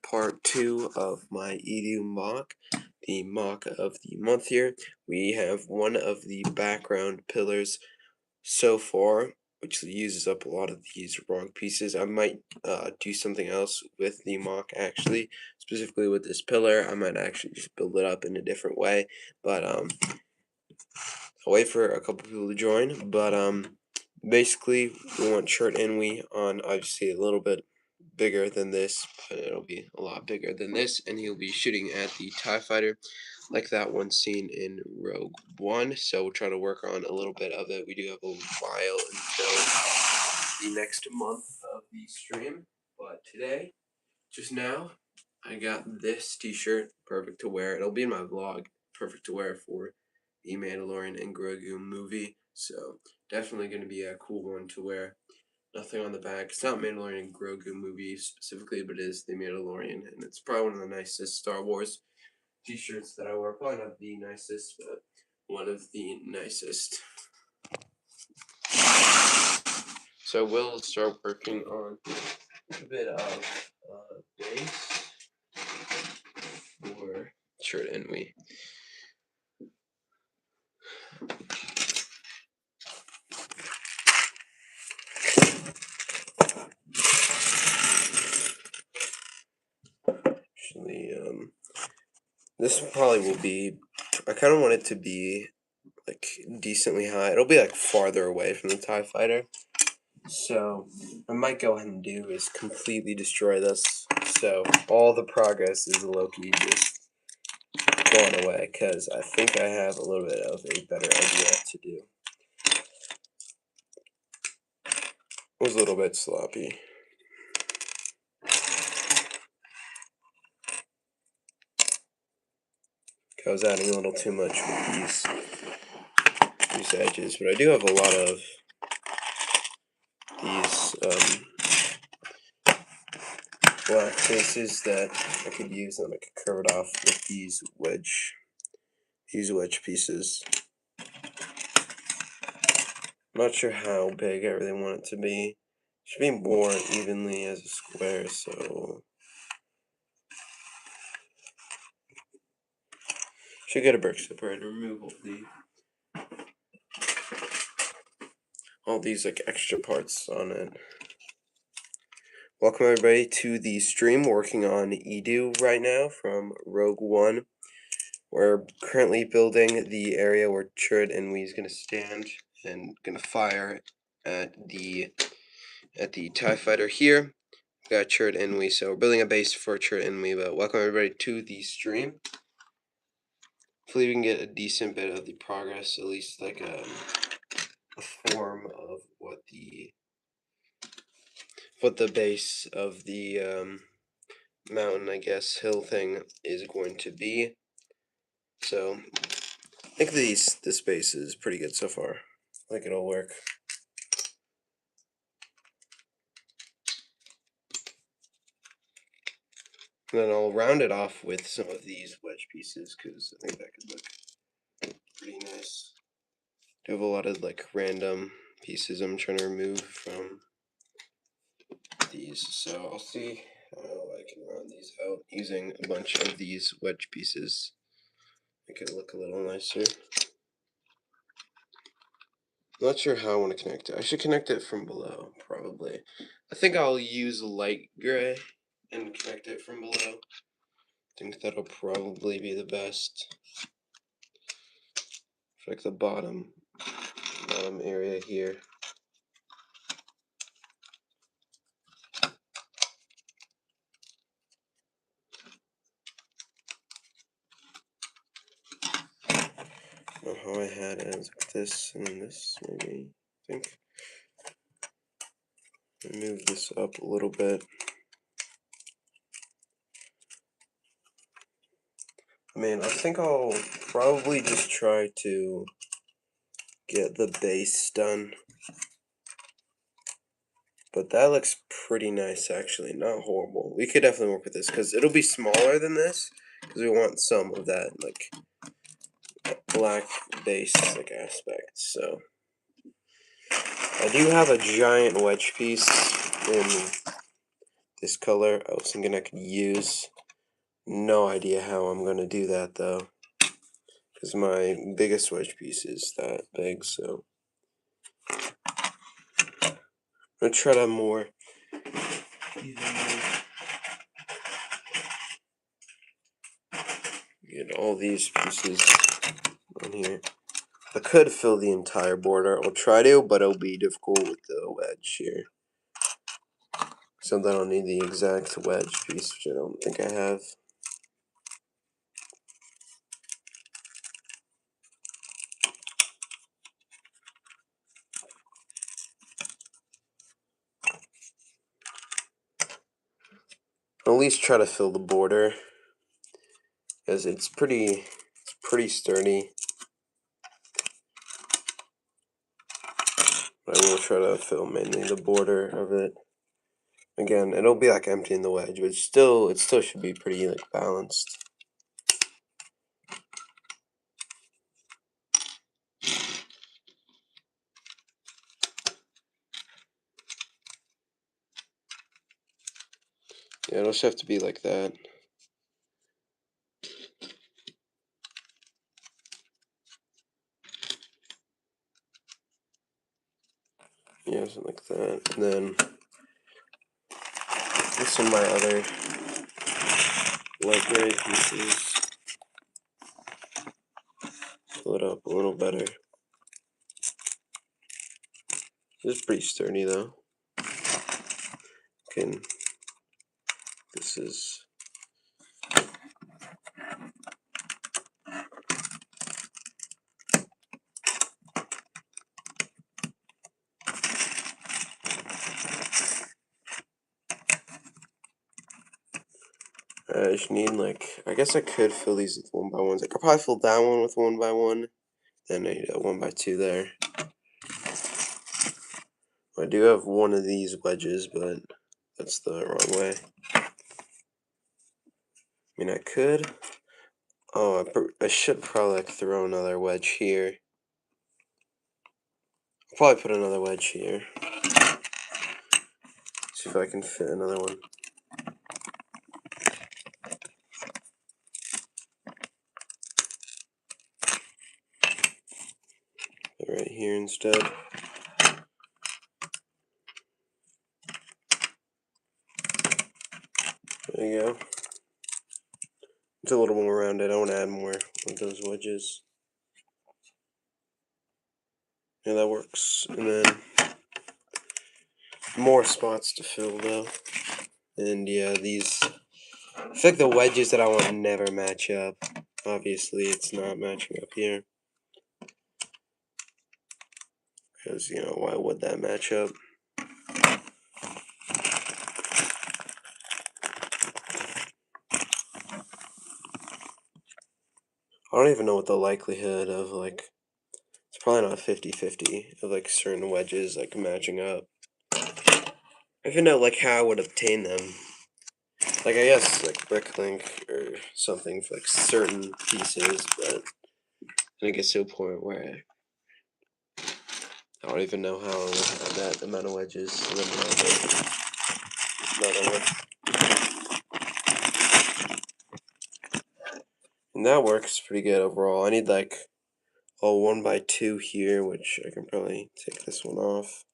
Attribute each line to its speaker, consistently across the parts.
Speaker 1: part 2 of my Eadu mock, the mock of the month here. We have one of the background pillars so far, which uses up a lot of these rock pieces. I might do something else with the mock actually, specifically with this pillar. I might actually just build it up in a different way, but I'll wait for a couple people to join. But basically we want Chert Inui on obviously a little bit bigger than this, but it'll be a lot bigger than this, and he'll be shooting at the TIE fighter like that one seen in Rogue One. So we'll try to work on a little bit of it. We do have a while until the next month of the stream, but today, just now, I got this t-shirt, perfect to wear. It'll be in my vlog, perfect to wear for the Mandalorian and Grogu movie, so definitely going to be a cool one to wear. Nothing on the back. It's not Mandalorian and Grogu movie specifically, but it is the Mandalorian, and it's probably one of the nicest Star Wars t-shirts that I wear. Probably not the nicest, but one of the nicest. So we'll start working on a bit of base for Chert Inui. Actually, this probably will be. I kind of want it to be like decently high. It'll be like farther away from the TIE fighter. So what I might go ahead and do is completely destroy this. So all the progress is low-key just gone away, because I think I have a little bit of a better idea to do. It was a little bit sloppy. I was adding a little too much with these edges, but I do have a lot of these black faces that I could use, and I could curve it off with these wedge pieces. I'm not sure how big I really want it to be. It should be more evenly as a square, so should get a brick separator, remove all these like extra parts on it. Welcome everybody to the stream. Working on Eadu right now from Rogue One. We're currently building the area where Chert Inui is going to stand and going to fire at the TIE fighter here. We got Chert Inui, so we're building a base for Chert Inui. But welcome everybody to the stream. Hopefully we can get a decent bit of the progress, at least like a form of what the base of the mountain, I guess, hill thing is going to be. So I think this base is pretty good so far. I think it'll work. And then I'll round it off with some of these wedge pieces, because I think that could look pretty nice. I have a lot of like random pieces I'm trying to remove from these, so I'll see how I can round these out using a bunch of these wedge pieces. Make it look a little nicer. I'm not sure how I want to connect it. I should connect it from below, probably. I think I'll use light gray and connect it from below. I think that'll probably be the best. For like the bottom area here. How I had it was like this and this, maybe. I think. Move this up a little bit. I mean, I think I'll probably just try to get the base done. But that looks pretty nice, actually. Not horrible. We could definitely work with this, because it'll be smaller than this, because we want some of that, like, black base, like, aspect. So I do have a giant wedge piece in this color. I was thinking I could use. No idea how I'm gonna do that though, because my biggest wedge piece is that big. So I'm gonna try to more. Get all these pieces on here. I could fill the entire border. I'll try to, but it'll be difficult with the wedge here. So then I'll need the exact wedge piece, which I don't think I have. I'll at least try to fill the border, because it's pretty sturdy. But I will try to fill mainly the border of it. Again, it'll be like emptying the wedge, but it still should be pretty like balanced. Yeah, it'll just have to be like that. Yeah, something like that. And then with some of my other light gray pieces, fill it up a little better. This is pretty sturdy though. Okay, this is. I just need like, I guess I could fill these with 1x1s. I could probably fill that one with 1x1. Then I need a 1x2 there. I do have one of these wedges, but that's the wrong way. I mean, I could. Oh, I should probably like throw another wedge here. I'll probably put another wedge here. See if I can fit another one. Put it right here instead. There you go. It's a little more rounded. I want to add more of those wedges. Yeah, that works. And then more spots to fill though. And yeah, these. I feel like the wedges that I want never match up. Obviously, it's not matching up here. Because, you know, why would that match up? I don't even know what the likelihood of, like, it's probably not 50-50 of, like, certain wedges, like, matching up. I don't even know, like, how I would obtain them. Like, I guess, like, Bricklink or something for, like, certain pieces, but then it gets to a point where I don't even know how I would have that amount of wedges. And then another one. And that works pretty good overall. I need, like, a 1x2 here, which I can probably take this one off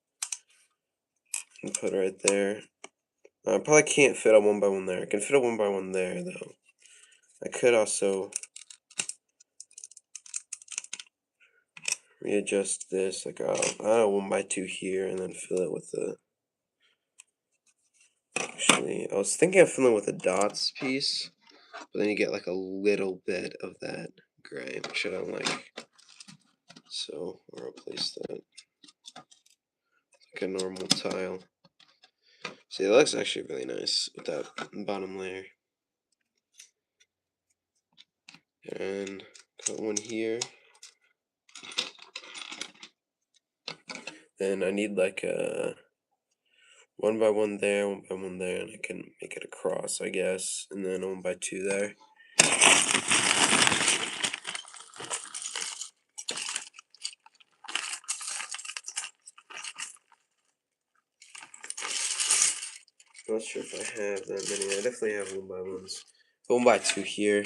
Speaker 1: and put right there. I probably can't fit a 1x1 there. I can fit a 1x1 there, though. I could also readjust this, like I'll add a 1x2 here, and then fill it with the. Actually, I was thinking of filling with a dots piece, but then you get like a little bit of that gray, which I don't like. So I'll replace that like a normal tile. See, it looks actually really nice with that bottom layer. And got one here. Then I need like a 1x1 there, 1x1 there, and I can make it a cross, I guess, and then a 1x2 there. sure if I have that many. I definitely have 1x1s. 1x2 here.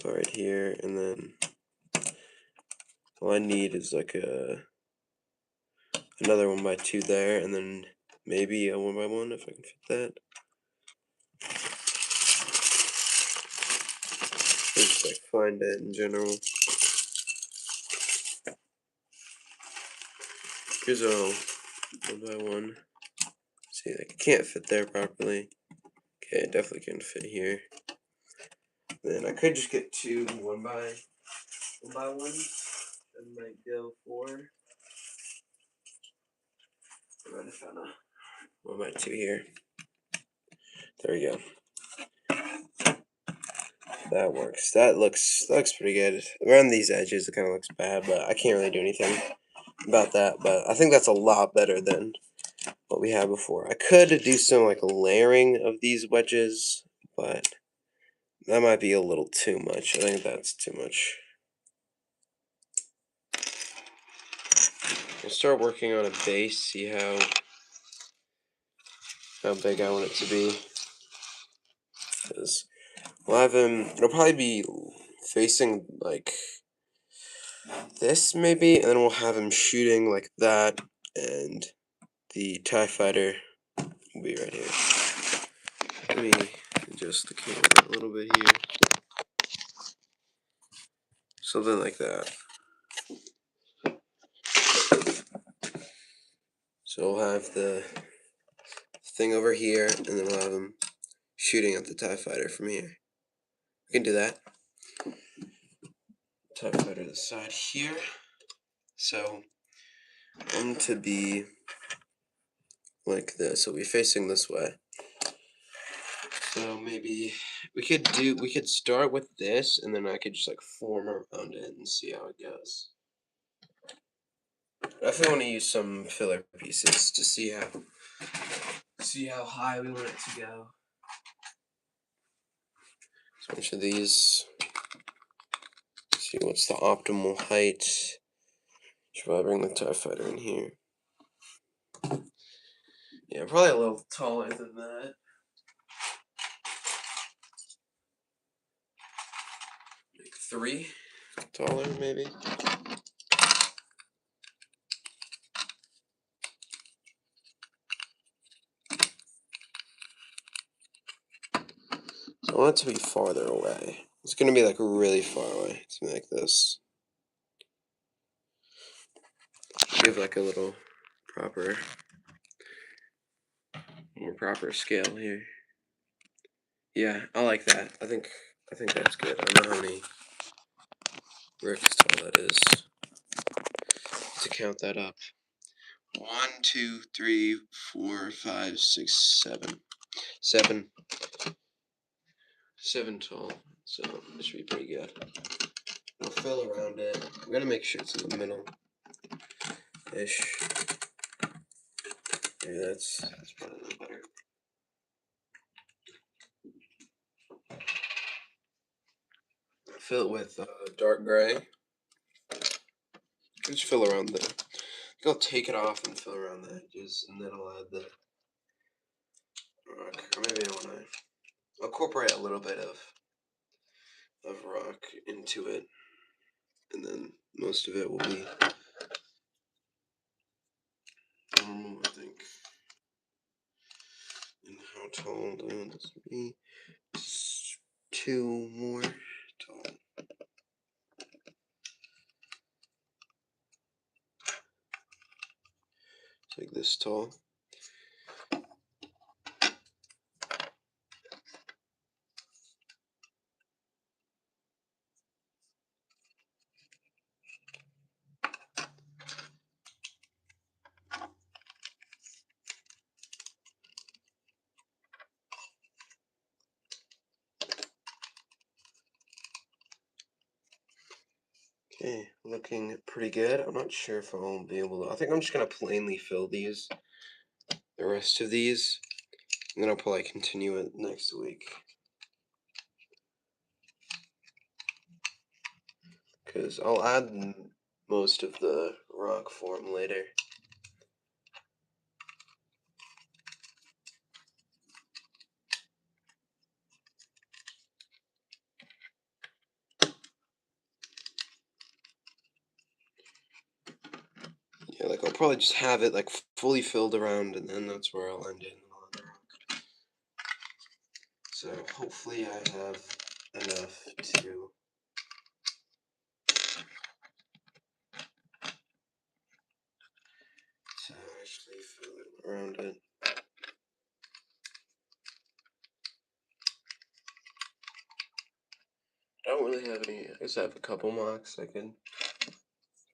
Speaker 1: 1 right here, and then all I need is like another 1x2 there, and then maybe a 1x1 if I can fit that. Just like find it in general. Here's a 1x1. See, like, it can't fit there properly. Okay, it definitely can fit here. Then I could just get 2 1x1s. I might go for. I might have found a 1x2 here. There we go. That works. That looks pretty good. Around these edges, it kind of looks bad, but I can't really do anything about that. But I think that's a lot better than what we had before. I could do some like layering of these wedges, but that might be a little too much. I think that's too much. We'll start working on a base, see how big I want it to be. Because we'll have him, it'll probably be facing like this maybe, and then we'll have him shooting like that, and the TIE fighter will be right here. Let me adjust the camera a little bit here. Something like that. So we'll have the thing over here, and then we'll have him shooting at the TIE fighter from here. We can do that. TIE fighter to the side here. So I want to be like this. So we'll be facing this way. So maybe we could start with this, and then I could just like form around it and see how it goes. I definitely want to use some filler pieces to see how high we want it to go. So a bunch of these. See what's the optimal height. Should I bring the TIE fighter in here? Yeah, probably a little taller than that. Like 3 taller, maybe. So I want it to be farther away. It's gonna be like really far away. Something like this. Give like a little more proper scale here. Yeah, I like that. I think that's good. I don't know how many bricks tall that is. To count that up. 1, 2, 3, 4, 5, 6, 7. 7 tall. So this should be pretty good. We'll fill around it. We gotta make sure it's in the middle ish. Maybe that's probably a little better. Fill it with dark gray. Just fill around the. I'll take it off and fill around the edges, and then I'll add the rock. Or maybe I want to incorporate a little bit of rock into it, and then most of it will be normal, I think. And how tall do I want this to be? 2 more tall. Like this tall. Okay, looking pretty good. I'm not sure if I'll be able to. I think I'm just gonna plainly fill the rest of these, and then I'll probably continue it next week. Because I'll add most of the rock form later. probably just have it like fully filled around, and then that's where I'll end it on the rock. So hopefully I have enough to actually fill it around it. I don't really have any. I guess I have a couple mocks I can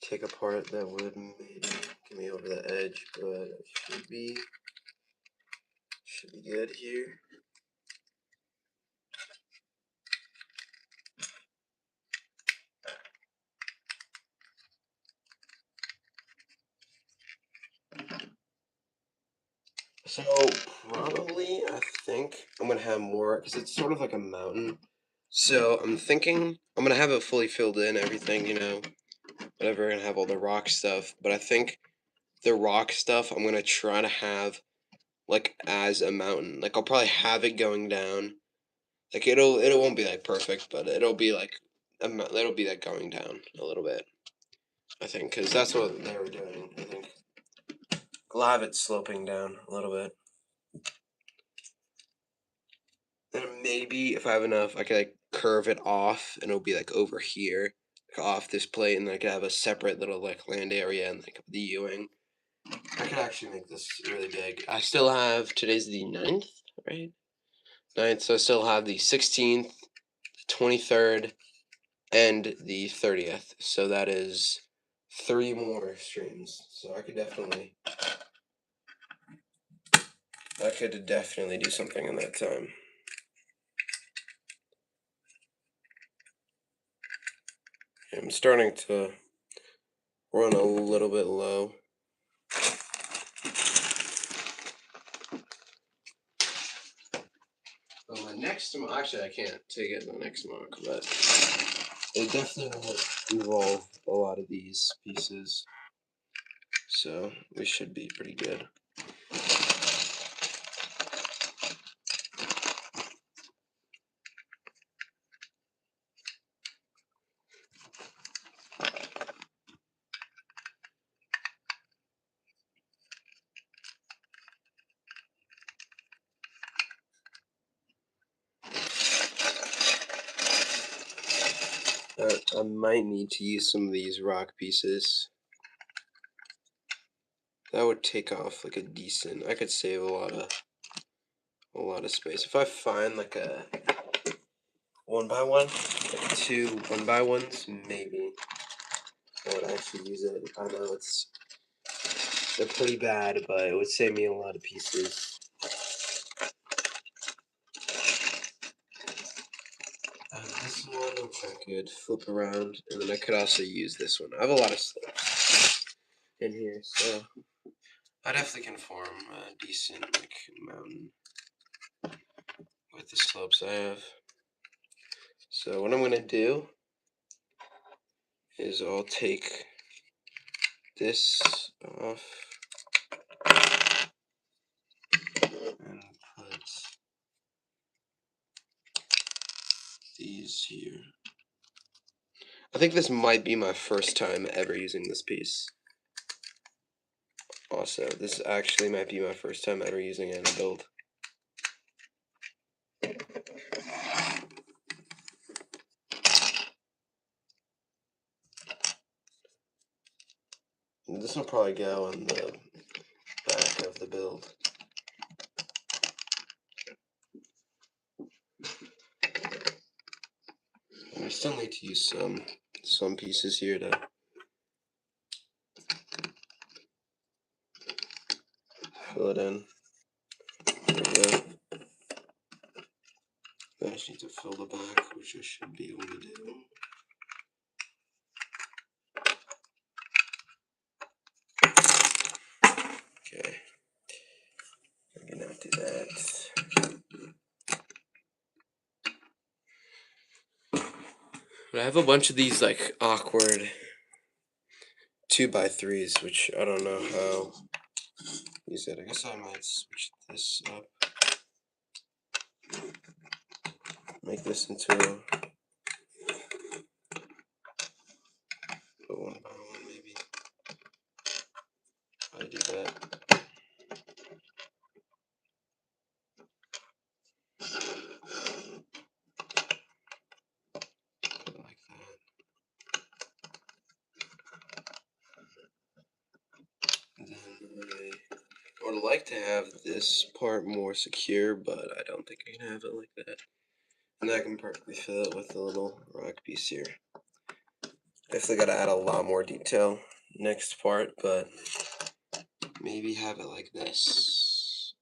Speaker 1: take apart that would maybe get me over the edge, but it should be good here. So probably I think I'm gonna have more because it's sort of like a mountain. So I'm thinking I'm gonna have it fully filled in, everything, whatever, and have all the rock stuff. But I think the rock stuff I'm gonna try to have like as a mountain. Like I'll probably have it going down. Like it won't be like perfect, but it'll be like it'll be like going down a little bit. I think because that's what they were doing. I think I'll have it sloping down a little bit. And maybe if I have enough, I could like curve it off, and it'll be like over here, like, off this plate, and then I could have a separate little like land area and like the Ewing. I could actually make this really big. I still have today's the 9th, right? 9th, so I still have the 16th, the 23rd, and the 30th. So that is 3 more streams. So I could definitely do something in that time. I'm starting to run a little bit low. Well, my next mock, actually I can't take it in the next mock, but it definitely will involve a lot of these pieces. So we should be pretty good. I might need to use some of these rock pieces. That would take off like a decent. I could save a lot of space if I find like a 1x1, like 2 1x1s. Maybe I would actually use it. I know they're pretty bad, but it would save me a lot of pieces. This one, which I could flip around, and then I could also use this one. I have a lot of slopes in here, so I definitely can form a decent like mountain with the slopes I have. So what I'm gonna do is I'll take this off and put these here. I think this might be my first time ever using this piece. Also, this actually might be my first time ever using it in a build. And this will probably go on the back of the build. And I still need to use some pieces here to fill it in. There we go. I just need to fill the back, which I should be able to do. Okay. I can now do that. But I have a bunch of these like awkward 2x3s, which I don't know how use it. I guess I might switch this up. Make this into a 1x1 maybe. like to have this part more secure, but I don't think I can have it like that. And I can perfectly fill it with a little rock piece here. Definitely got to add a lot more detail next part, but maybe have it like this.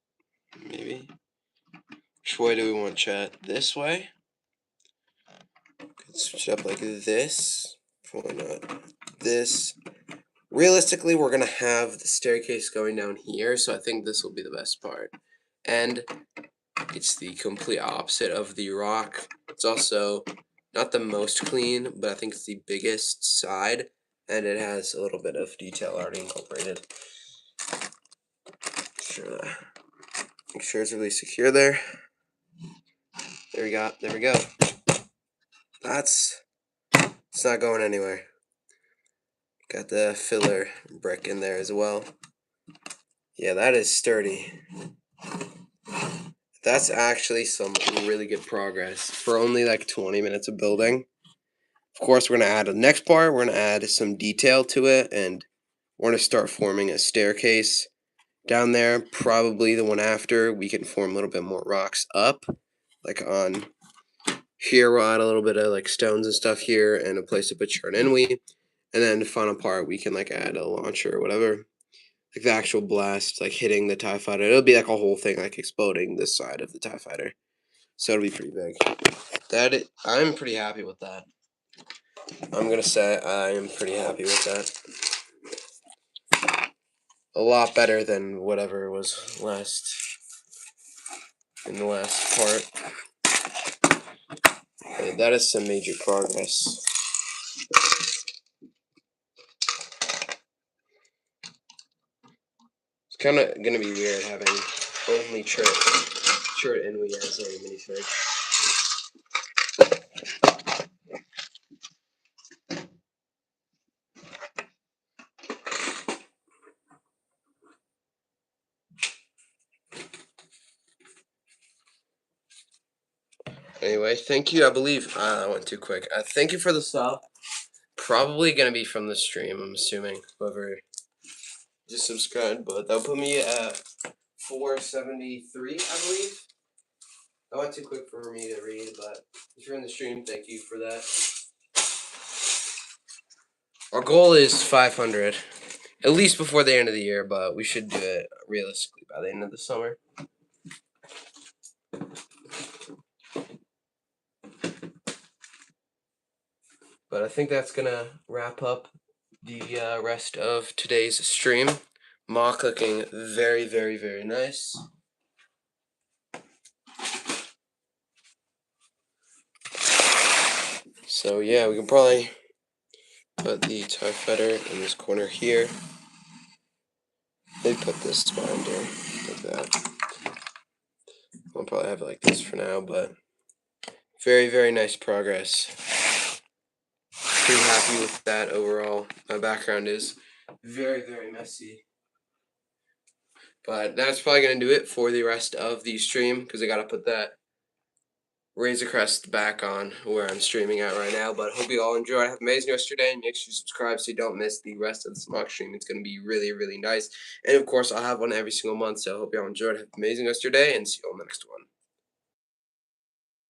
Speaker 1: Maybe. Which way do we want chat? This way? Could switch it up like this. Why not? This. Realistically, we're going to have the staircase going down here, so I think this will be the best part. And it's the complete opposite of the rock. It's also not the most clean, but I think it's the biggest side, and it has a little bit of detail already incorporated. Make sure it's really secure there. There we go. There we go. It's not going anywhere. Got the filler brick in there as well. Yeah, that is sturdy. That's actually some really good progress for only like 20 minutes of building. Of course, we're going to add the next part. We're going to add some detail to it, and we're going to start forming a staircase down there. Probably the one after, we can form a little bit more rocks up. Like on here, we'll add a little bit of like stones and stuff here, and a place to put your enemy. And then the final part, we can like add a launcher or whatever. Like the actual blast, like hitting the TIE fighter. It'll be like a whole thing, like exploding this side of the TIE fighter. So it'll be pretty big. I'm pretty happy with that. I'm gonna say I am pretty happy with that. A lot better than whatever was in the last part. Okay, that is some major progress. It's kind of gonna be weird having only Chert and we as a minifig. Anyway, thank you. I believe I went too quick. Thank you for the sub. Probably gonna be from the stream. I'm assuming whoever just subscribed, but that'll put me at 473, I believe. I went too quick for me to read, but if you're in the stream, thank you for that. Our goal is 500, at least before the end of the year, but we should do it realistically by the end of the summer. But I think that's gonna wrap up the rest of today's stream. Mock looking very, very, very nice. So yeah, we can probably put the TIE fighter in this corner here. Maybe put this behind here, like that. I'll probably have it like this for now, but very, very nice progress. Pretty happy with that overall. My background is very, very messy. But that's probably going to do it for the rest of the stream, because I got to put that Razor Crest back on where I'm streaming at right now. But hope you all enjoyed. Have an amazing rest of your day, and make sure you subscribe so you don't miss the rest of the mock stream. It's going to be really, really nice. And of course, I'll have one every single month, so I hope you all enjoyed. Have an amazing rest of your day, and see you all in the next one.